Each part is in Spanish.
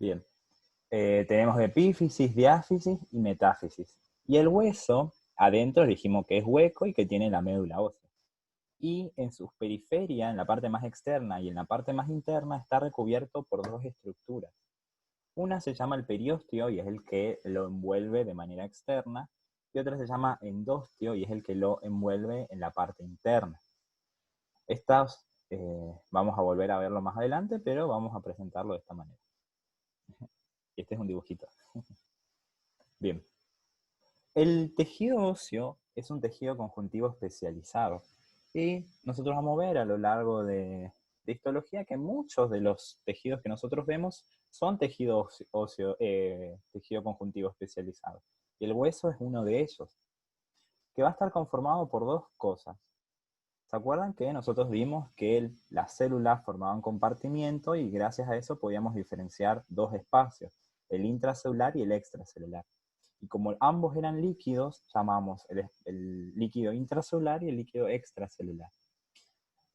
Bien. Tenemos epífisis, diáfisis y metáfisis. Y el hueso, adentro dijimos que es hueco y que tiene la médula ósea. Y en sus periferias, en la parte más externa y en la parte más interna, está recubierto por dos estructuras. Una se llama el periósteo y es el que lo envuelve de manera externa, y otra se llama endostio y es el que lo envuelve en la parte interna. Estas vamos a volver a verlo más adelante, pero vamos a presentarlo de esta manera. Y este es un dibujito. Bien. El tejido óseo es un tejido conjuntivo especializado. Y nosotros vamos a ver a lo largo de histología que muchos de los tejidos que nosotros vemos son tejido óseo, tejido conjuntivo especializado. Y el hueso es uno de ellos, que va a estar conformado por dos cosas. ¿Se acuerdan que nosotros vimos que las células formaban compartimiento y gracias a eso podíamos diferenciar dos espacios, el intracelular y el extracelular? Y como ambos eran líquidos, llamamos el líquido intracelular y el líquido extracelular.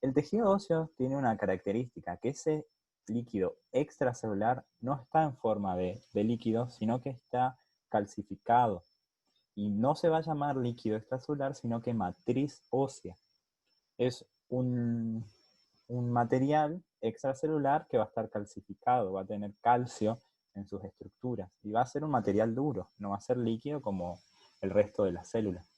El tejido óseo tiene una característica, que ese líquido extracelular no está en forma de líquido, sino que está calcificado. Y no se va a llamar líquido extracelular, sino que matriz ósea. Es un material extracelular que va a estar calcificado, va a tener calcio en sus estructuras y va a ser un material duro, no va a ser líquido como el resto de las células.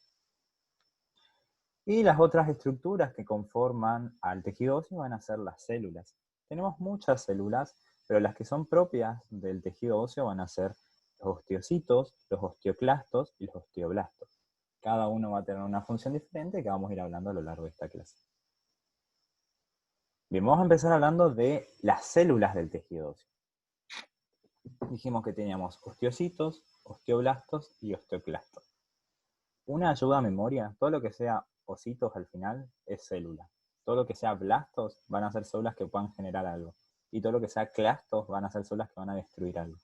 Y las otras estructuras que conforman al tejido óseo van a ser las células. Tenemos muchas células, pero las que son propias del tejido óseo van a ser los osteocitos, los osteoclastos y los osteoblastos. Cada uno va a tener una función diferente que vamos a ir hablando a lo largo de esta clase. Bien, vamos a empezar hablando de las células del tejido óseo. Dijimos que teníamos osteocitos, osteoblastos y osteoclastos. Una ayuda a memoria, todo lo que sea ositos al final es célula. Todo lo que sea blastos van a ser células que puedan generar algo. Y todo lo que sea clastos van a ser células que van a destruir algo.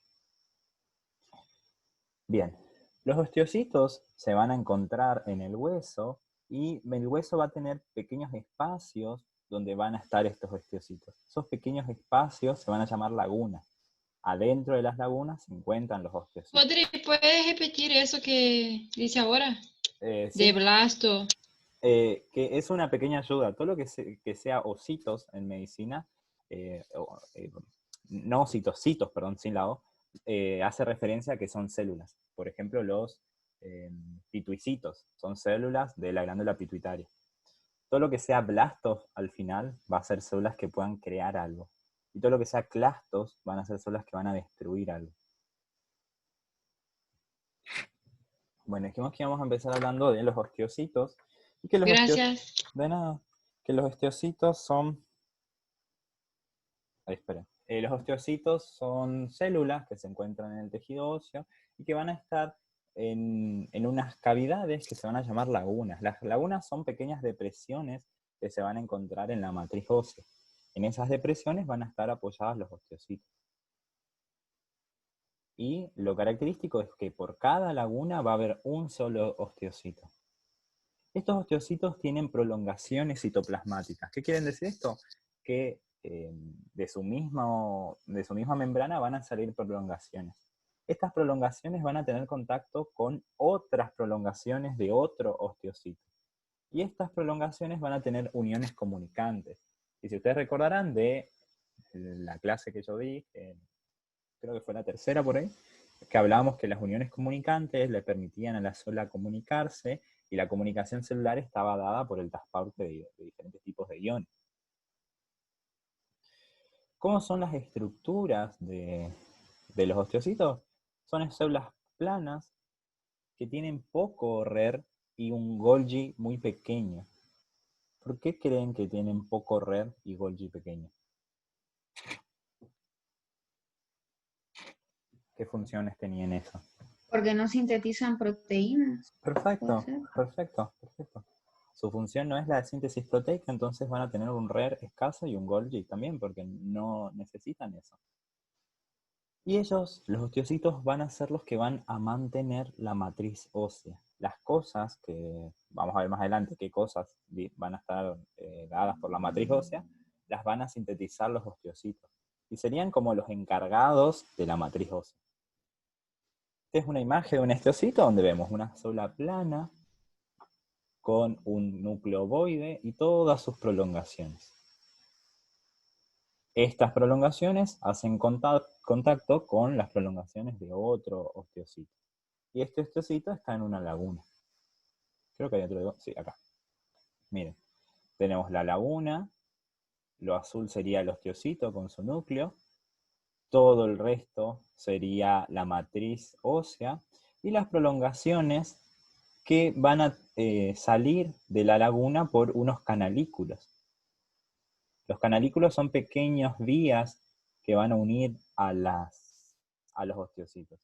Bien, los osteocitos se van a encontrar en el hueso y el hueso va a tener pequeños espacios donde van a estar estos osteocitos. Esos pequeños espacios se van a llamar lagunas. Adentro de las lagunas se encuentran los osteocitos. Rodri, ¿puedes repetir eso que dice ahora? De Sí, blasto. que es una pequeña ayuda. Todo lo que sea ositos en medicina, eh, no ositos, perdón, sin la O, hace referencia a que son células. Por ejemplo, los pituicitos son células de la glándula pituitaria. Todo lo que sea blastos al final va a ser células que puedan crear algo. Y todo lo que sea clastos van a ser células que van a destruir algo. Bueno, dijimos que íbamos a empezar hablando de los osteocitos. Y que los osteocitos... Gracias. De nada. Que los osteocitos son... esperen. Los osteocitos son células que se encuentran en el tejido óseo y que van a estar en unas cavidades que se van a llamar lagunas. Las lagunas son pequeñas depresiones que se van a encontrar en la matriz ósea. En esas depresiones van a estar apoyados los osteocitos. Y lo característico es que por cada laguna va a haber un solo osteocito. Estos osteocitos tienen prolongaciones citoplasmáticas. ¿Qué quieren decir esto? Que de su misma membrana van a salir prolongaciones. Estas prolongaciones van a tener contacto con otras prolongaciones de otro osteocito. Y estas prolongaciones van a tener uniones comunicantes. Y si ustedes recordarán de la clase que yo di, creo que fue la tercera por ahí, que hablábamos que las uniones comunicantes le permitían a la célula comunicarse y la comunicación celular estaba dada por el transporte de diferentes tipos de iones. ¿Cómo son las estructuras de los osteocitos? Son células planas que tienen poco RER y un Golgi muy pequeño. ¿Por qué creen que tienen poco RER y Golgi pequeño? ¿Qué funciones tenían eso? Porque no sintetizan proteínas. Perfecto, perfecto, perfecto. Su función no es la de síntesis proteica, entonces van a tener un RER escaso y un Golgi también, porque no necesitan eso. Y ellos, los osteocitos, van a ser los que van a mantener la matriz ósea. Las cosas que, vamos a ver más adelante qué cosas van a estar dadas por la matriz ósea, las van a sintetizar los osteocitos. y serían como los encargados de la matriz ósea. Esta es una imagen de un osteocito donde vemos una célula plana con un núcleo ovoide y todas sus prolongaciones. Estas prolongaciones hacen contacto con las prolongaciones de otro osteocito. Y este osteocito está en una laguna. Creo que hay otro, sí, acá. Miren, tenemos la laguna, lo azul sería el osteocito con su núcleo, todo el resto sería la matriz ósea, y las prolongaciones que van a salir de la laguna por unos canalículos. Los canalículos son pequeñas vías que van a unir a los osteocitos.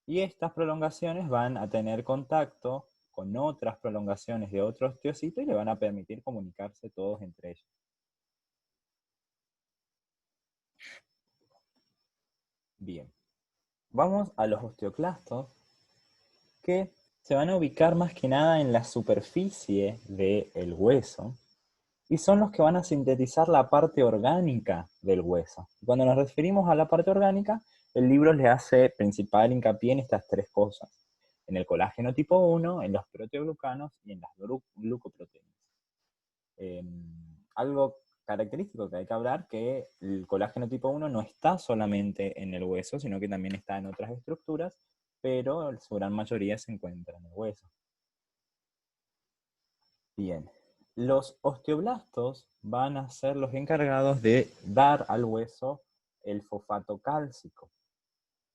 Y estas prolongaciones van a tener contacto con otras prolongaciones de otro osteocito y le van a permitir comunicarse todos entre ellos. Bien, vamos a los osteoclastos, que se van a ubicar más que nada en la superficie del hueso, y son los que van a sintetizar la parte orgánica del hueso. Cuando nos referimos a la parte orgánica, el libro le hace principal hincapié en estas tres cosas: en el colágeno tipo 1, en los proteoglucanos y en las glucoproteínas. Algo característico que hay que hablar, que el colágeno tipo 1 no está solamente en el hueso, sino que también está en otras estructuras, pero su gran mayoría se encuentra en el hueso. Bien, los osteoblastos van a ser los encargados de dar al hueso el fosfato cálcico.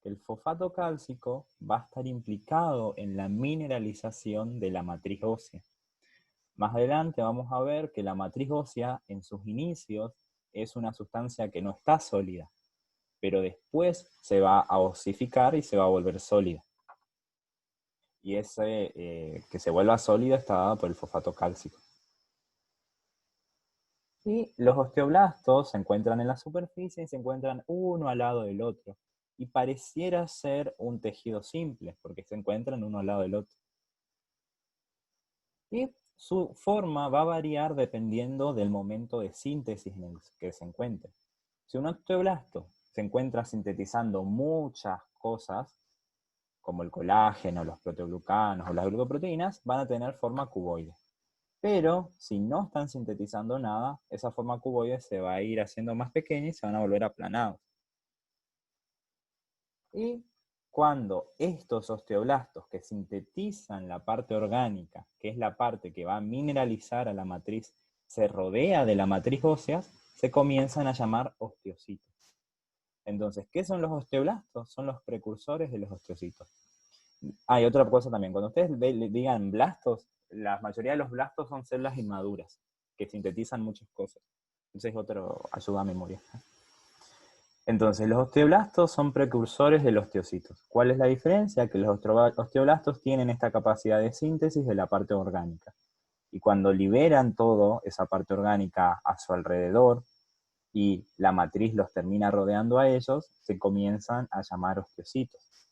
El fosfato cálcico va a estar implicado en la mineralización de la matriz ósea. Más adelante vamos a ver que la matriz ósea en sus inicios es una sustancia que no está sólida, pero después se va a osificar y se va a volver sólida. Y ese que se vuelva sólida está dado por el fosfato cálcico. Y los osteoblastos se encuentran en la superficie y se encuentran uno al lado del otro. Y pareciera ser un tejido simple, porque se encuentran uno al lado del otro. Y su forma va a variar dependiendo del momento de síntesis en el que se encuentre. Si un osteoblasto se encuentra sintetizando muchas cosas, como el colágeno, los proteoglucanos o las glucoproteínas, van a tener forma cuboide. Pero si no están sintetizando nada, esa forma cuboide se va a ir haciendo más pequeña y se van a volver aplanados. Y cuando estos osteoblastos que sintetizan la parte orgánica, que es la parte que va a mineralizar a la matriz, se rodea de la matriz ósea, se comienzan a llamar osteocitos. Entonces, ¿qué son los osteoblastos? Son los precursores de los osteocitos. Hay otra cosa también, cuando ustedes digan blastos, la mayoría de los blastos son células inmaduras, que sintetizan muchas cosas. Entonces es otro ayuda a memoria. Entonces, los osteoblastos son precursores de los osteocitos. ¿Cuál es la diferencia? Que los osteoblastos tienen esta capacidad de síntesis de la parte orgánica. Y cuando liberan toda esa parte orgánica a su alrededor y la matriz los termina rodeando a ellos, se comienzan a llamar osteocitos.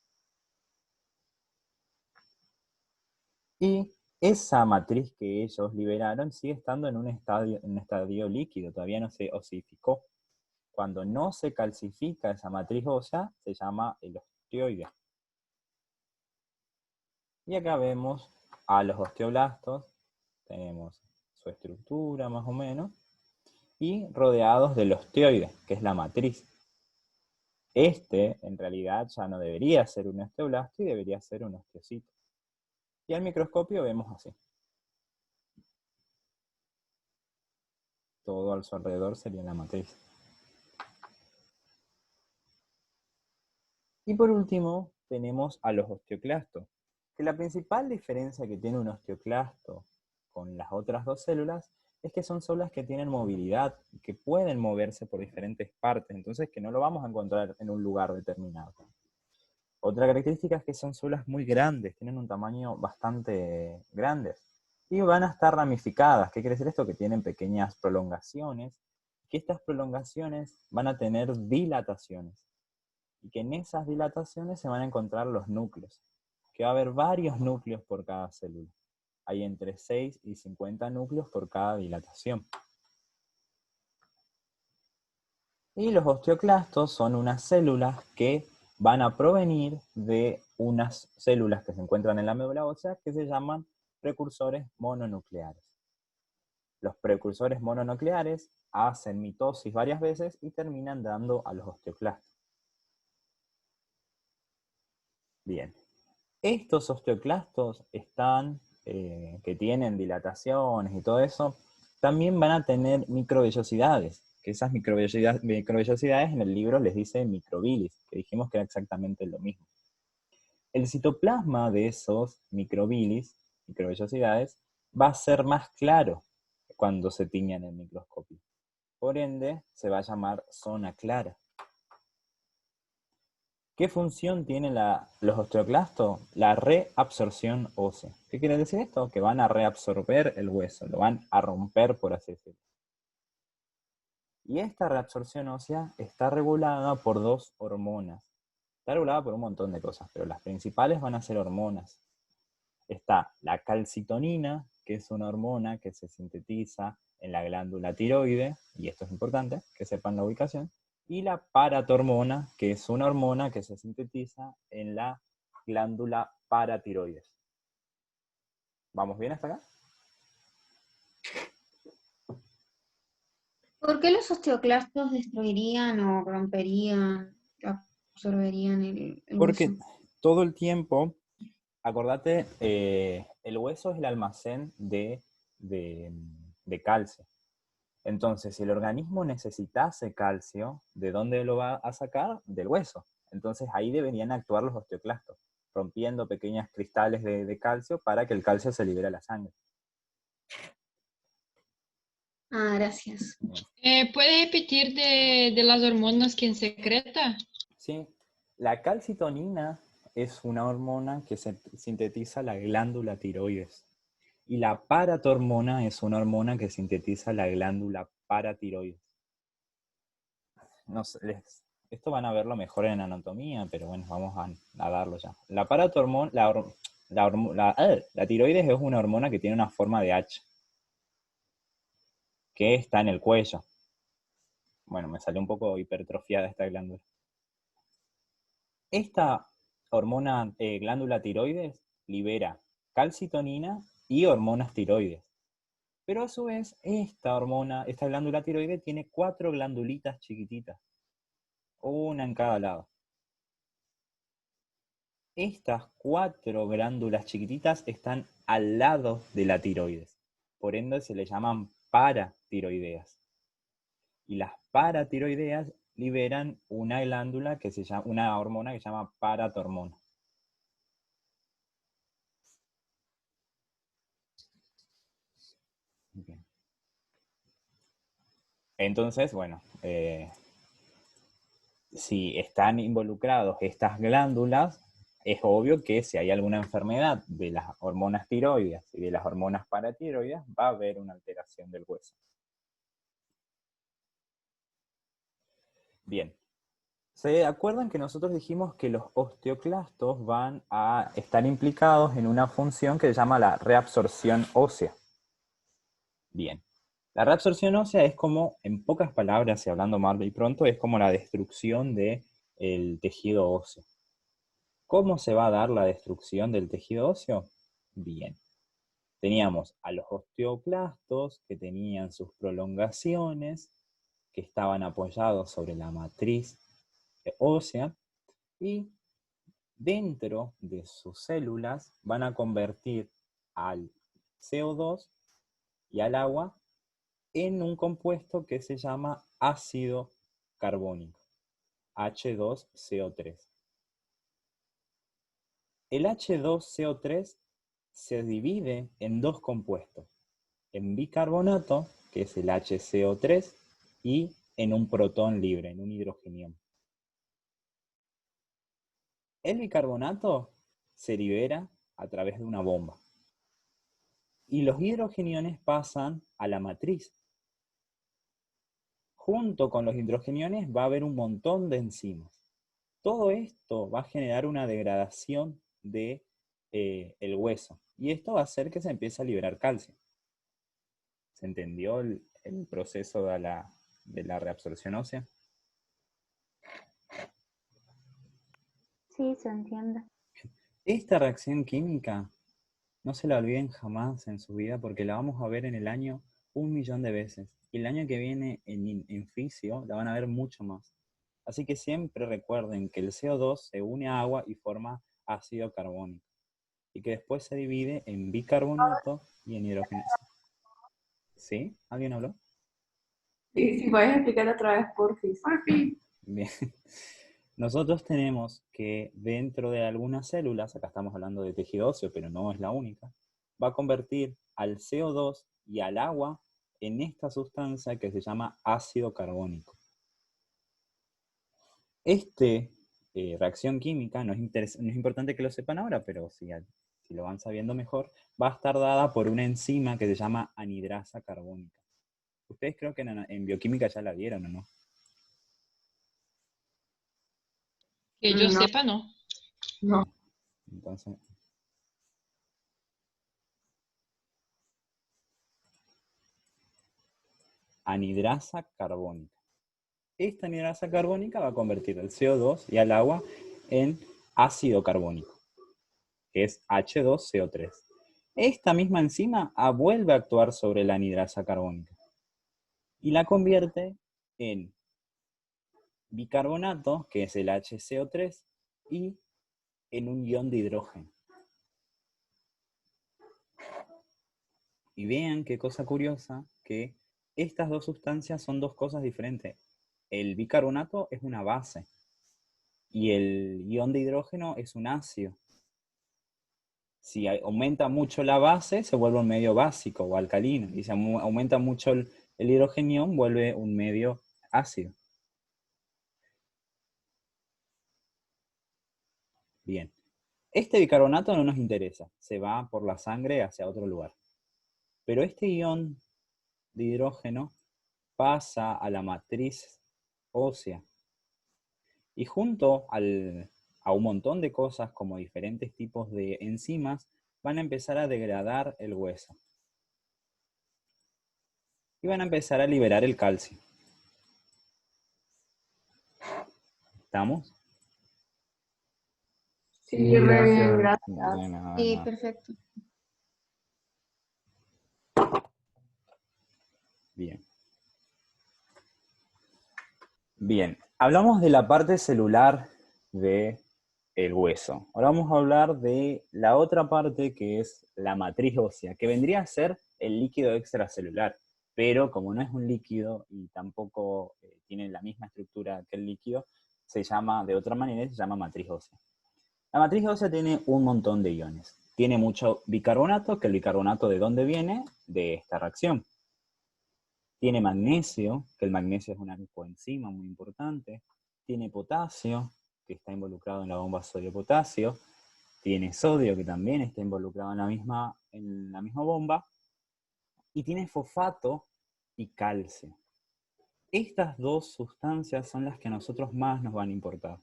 Y esa matriz que ellos liberaron sigue estando en un estadio líquido, todavía no se osificó. Cuando no se calcifica esa matriz ósea, se llama el osteoide. Y acá vemos a los osteoblastos, tenemos su estructura más o menos, y rodeados del osteoide, que es la matriz. Este, en realidad, ya no debería ser un osteoblasto y debería ser un osteocito. Y al microscopio vemos así. Todo a su alrededor sería la matriz. Y por último, tenemos a los osteoclastos, que la principal diferencia que tiene un osteoclasto con las otras dos células es que son células que tienen movilidad, que pueden moverse por diferentes partes, entonces que no lo vamos a encontrar en un lugar determinado. Otra característica es que son células muy grandes, tienen un tamaño bastante grande y van a estar ramificadas. ¿Qué quiere decir esto? Que tienen pequeñas prolongaciones, que estas prolongaciones van a tener dilataciones y que en esas dilataciones se van a encontrar los núcleos, que va a haber varios núcleos por cada célula. Hay entre 6 y 50 núcleos por cada dilatación. Y los osteoclastos son unas células que van a provenir de unas células que se encuentran en la médula ósea que se llaman precursores mononucleares. Los precursores mononucleares hacen mitosis varias veces y terminan dando a los osteoclastos. Bien, estos osteoclastos que tienen dilataciones y todo eso, también van a tener microvellosidades, que esas microvellosidades en el libro les dice microbilis, que dijimos que era exactamente lo mismo. El citoplasma de esos microvellosidades, va a ser más claro cuando se tiña en el microscopio. Por ende, se va a llamar zona clara. ¿Qué función tienen los osteoclastos? La reabsorción ósea. ¿Qué quiere decir esto? Que van a reabsorber el hueso, lo van a romper, por así decirlo. Y esta reabsorción ósea está regulada por dos hormonas. Está regulada por un montón de cosas, pero las principales van a ser hormonas. Está la calcitonina, que es una hormona que se sintetiza en la glándula tiroide, y esto es importante, que sepan la ubicación, y la paratormona, que es una hormona que se sintetiza en la glándula paratiroides. ¿Vamos bien hasta acá? ¿Por qué los osteoclastos destruirían o romperían, absorberían el Porque hueso? todo el tiempo, acordate, el hueso es el almacén de calcio. Entonces, si el organismo necesitase calcio, ¿de dónde lo va a sacar? Del hueso. Entonces, ahí deberían actuar los osteoclastos, rompiendo pequeños cristales de calcio para que el calcio se libere a la sangre. Ah, gracias. ¿Puede repetir de las hormonas que secreta? Sí, la calcitonina es una hormona que se sintetiza la glándula tiroides. Y la paratormona es una hormona que sintetiza la glándula paratiroides. No sé, esto van a verlo mejor en anatomía, pero bueno, vamos a darlo ya. La paratormona, la tiroides es una hormona que tiene una forma de H, que está en el cuello. Bueno, me salió un poco hipertrofiada esta glándula. Esta hormona, glándula tiroides, libera calcitonina y hormonas tiroides. Pero a su vez, esta glándula tiroides tiene 4 glandulitas chiquititas, una en cada lado. Estas 4 glándulas chiquititas están al lado de la tiroides. Por ende se le llaman paratiroideas. Y las paratiroideas liberan una glándula que se llama, una hormona que se llama paratormona. Bien. Entonces, bueno, si están involucrados estas glándulas, es obvio que si hay alguna enfermedad de las hormonas tiroides y de las hormonas paratiroides, va a haber una alteración del hueso. Bien, ¿se acuerdan que nosotros dijimos que los osteoclastos van a estar implicados en una función que se llama la reabsorción ósea? Bien, la reabsorción ósea es como, en pocas palabras y hablando mal y pronto, es como la destrucción del tejido óseo. ¿Cómo se va a dar la destrucción del tejido óseo? Bien, teníamos a los osteoclastos que tenían sus prolongaciones, que estaban apoyados sobre la matriz ósea, y dentro de sus células van a convertir al CO2 y al agua en un compuesto que se llama ácido carbónico, H2CO3. El H2CO3 se divide en dos compuestos, en bicarbonato, que es el HCO3, y en un protón libre, en un hidrogenión. El bicarbonato se libera a través de una bomba. Y los hidrogeniones pasan a la matriz. Junto con los hidrogeniones va a haber un montón de enzimas. Todo esto va a generar una degradación del hueso. Y esto va a hacer que se empiece a liberar calcio. ¿Se entendió el proceso de la reabsorción ósea? Sí, se entiende. Esta reacción química no se la olviden jamás en su vida porque la vamos a ver en el año 1.000.000 de veces. Y el año que viene en fisio la van a ver mucho más. Así que siempre recuerden que el CO2 se une a agua y forma ácido carbónico. Y que después se divide en bicarbonato y en hidrógeno. ¿Sí? ¿Alguien habló? Sí, si puedes explicar otra vez, porfis. Bien. Nosotros tenemos que dentro de algunas células, acá estamos hablando de tejido óseo, pero no es la única, va a convertir al CO2 y al agua en esta sustancia que se llama ácido carbónico. Reacción química, no es importante que lo sepan ahora, pero si lo van sabiendo mejor, va a estar dada por una enzima que se llama anidrasa carbónica. Ustedes creo que en bioquímica ya la vieron, ¿o no? Que yo No. sepa, no. No. Entonces, anidrasa carbónica. Esta anidrasa carbónica va a convertir el CO2 y al agua en ácido carbónico, que es H2CO3. Esta misma enzima vuelve a actuar sobre la anidrasa carbónica y la convierte en bicarbonato, que es el HCO3, y en un ion de hidrógeno. Y vean qué cosa curiosa, que estas dos sustancias son dos cosas diferentes. El bicarbonato es una base y el ion de hidrógeno es un ácido. Si aumenta mucho la base, se vuelve un medio básico o alcalino. Y si aumenta mucho el hidrógeno, vuelve un medio ácido. Bien. Este bicarbonato no nos interesa. Se va por la sangre hacia otro lugar. Pero este ion de hidrógeno pasa a la matriz ósea. Y junto a un montón de cosas como diferentes tipos de enzimas, van a empezar a degradar el hueso. Y van a empezar a liberar el calcio. ¿Estamos? Sí, re bien, gracias. Sí, perfecto. Bien. Bien, hablamos de la parte celular del hueso. Ahora vamos a hablar de la otra parte que es la matriz ósea, que vendría a ser el líquido extracelular. Pero como no es un líquido y tampoco tiene la misma estructura que el líquido, se llama de otra manera, se llama matriz ósea. La matriz ósea tiene un montón de iones. Tiene mucho bicarbonato, que el bicarbonato ¿de dónde viene? De esta reacción. Tiene magnesio, que el magnesio es una coenzima muy importante. Tiene potasio, que está involucrado en la bomba sodio-potasio. Tiene sodio, que también está involucrado en la misma bomba. Y tiene fosfato y calcio. Estas dos sustancias son las que a nosotros más nos van a importar.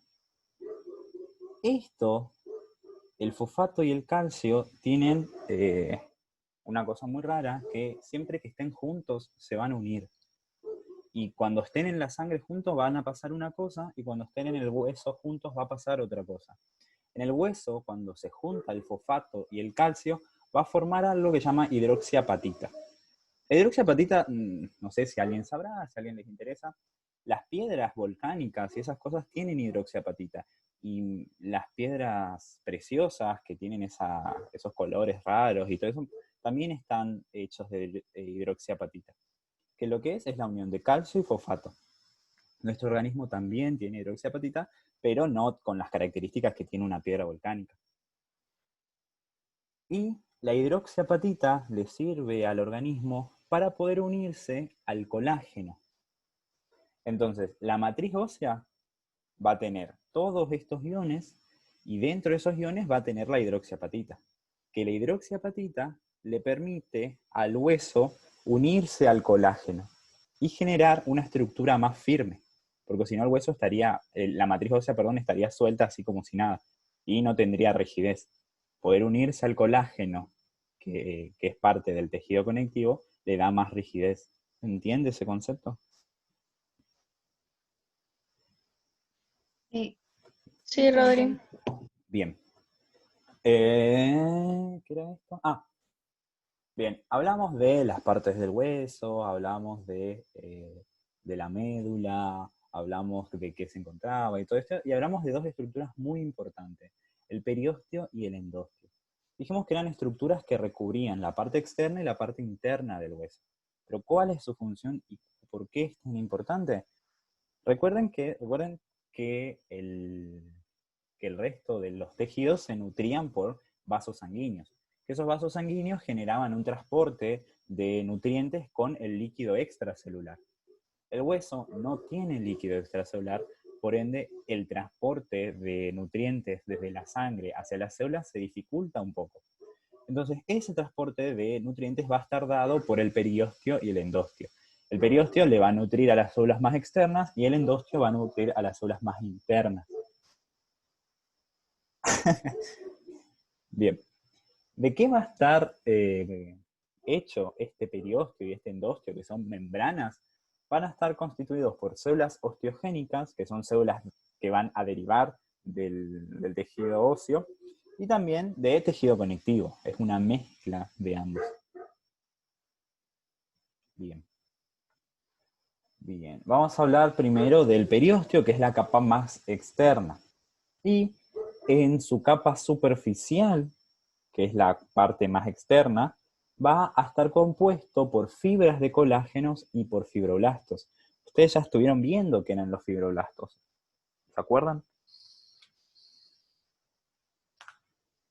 El fosfato y el calcio tienen una cosa muy rara, que siempre que estén juntos se van a unir. Y cuando estén en la sangre juntos van a pasar una cosa, y cuando estén en el hueso juntos va a pasar otra cosa. En el hueso, cuando se junta el fosfato y el calcio, va a formar algo que se llama hidroxiapatita. La hidroxiapatita, no sé si alguien sabrá, si a alguien les interesa, las piedras volcánicas y esas cosas tienen hidroxiapatita. Y las piedras preciosas que tienen esos colores raros y todo eso, también están hechos de hidroxiapatita. Que lo que es la unión de calcio y fosfato. Nuestro organismo también tiene hidroxiapatita, pero no con las características que tiene una piedra volcánica. Y la hidroxiapatita le sirve al organismo para poder unirse al colágeno. Entonces, la matriz ósea va a tener todos estos iones y dentro de esos iones va a tener la hidroxiapatita. Que la hidroxiapatita le permite al hueso unirse al colágeno y generar una estructura más firme. Porque si no el hueso la matriz ósea, estaría suelta así como si nada y no tendría rigidez. Poder unirse al colágeno, que es parte del tejido conectivo, le da más rigidez. ¿Entiende ese concepto? Sí. Sí, Rodri. Bien. ¿Qué era esto? Bien, hablamos de las partes del hueso, hablamos de la médula, hablamos de qué se encontraba y todo esto, y hablamos de dos estructuras muy importantes, el periósteo y el endostio. Dijimos que eran estructuras que recubrían la parte externa y la parte interna del hueso. Pero ¿cuál es su función y por qué es tan importante? Recuerden que el resto de los tejidos se nutrían por vasos sanguíneos. Que esos vasos sanguíneos generaban un transporte de nutrientes con el líquido extracelular. El hueso no tiene líquido extracelular, por ende el transporte de nutrientes desde la sangre hacia las células se dificulta un poco. Entonces ese transporte de nutrientes va a estar dado por el periósteo y el endostio. El periósteo le va a nutrir a las células más externas y el endostio va a nutrir a las células más internas. Bien. ¿De qué va a estar hecho este periósteo y este endostio, que son membranas? Van a estar constituidos por células osteogénicas, que son células que van a derivar del tejido óseo, y también de tejido conectivo. Es una mezcla de ambos. Bien. Bien. Vamos a hablar primero del periósteo, que es la capa más externa. Y en su capa superficial, que es la parte más externa, va a estar compuesto por fibras de colágenos y por fibroblastos. Ustedes ya estuvieron viendo qué eran los fibroblastos. ¿Se acuerdan?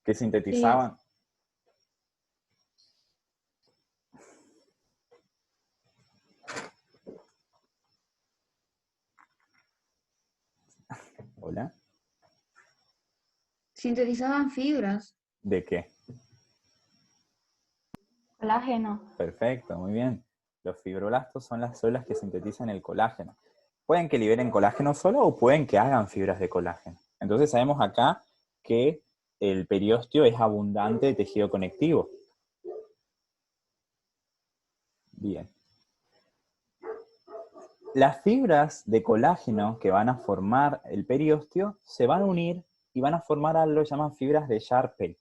¿Qué sintetizaban? ¿Hola? Sintetizaban fibras. ¿De qué? Colágeno. Perfecto, muy bien. Los fibroblastos son las células que sintetizan el colágeno. Pueden que liberen colágeno solo o pueden que hagan fibras de colágeno. Entonces sabemos acá que el periósteo es abundante de tejido conectivo. Bien. Las fibras de colágeno que van a formar el periósteo se van a unir y van a formar algo que llaman fibras de Sharpey.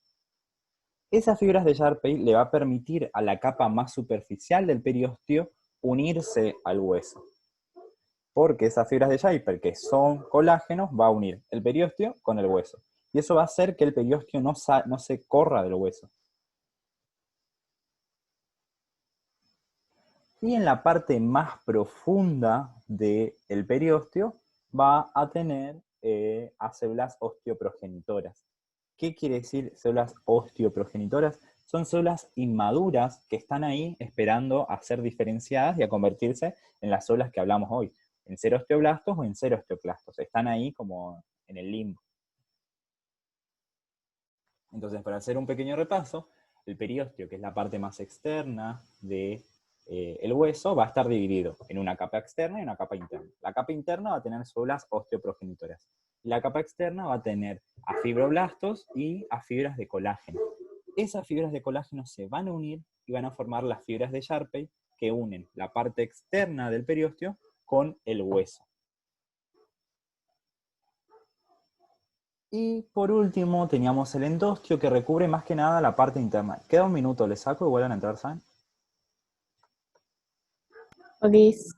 Esas fibras de Sharpey le va a permitir a la capa más superficial del periósteo unirse al hueso. Porque esas fibras de Sharpey, que son colágenos, va a unir el periósteo con el hueso. Y eso va a hacer que el periósteo no se corra del hueso. Y en la parte más profunda del periósteo va a tener a células osteoprogenitoras. ¿Qué quiere decir células osteoprogenitoras? Son células inmaduras que están ahí esperando a ser diferenciadas y a convertirse en las células que hablamos hoy, en ser osteoblastos o en ser osteoclastos. Están ahí como en el limbo. Entonces, para hacer un pequeño repaso, el periósteo, que es la parte más externa de el hueso, va a estar dividido en una capa externa y una capa interna. La capa interna va a tener células osteoprogenitoras. La capa externa va a tener a fibroblastos y a fibras de colágeno. Esas fibras de colágeno se van a unir y van a formar las fibras de Sharpey que unen la parte externa del periósteo con el hueso. Y por último teníamos el endostio que recubre más que nada la parte interna. Queda un minuto, le saco y vuelven a entrar, ¿saben? Odis.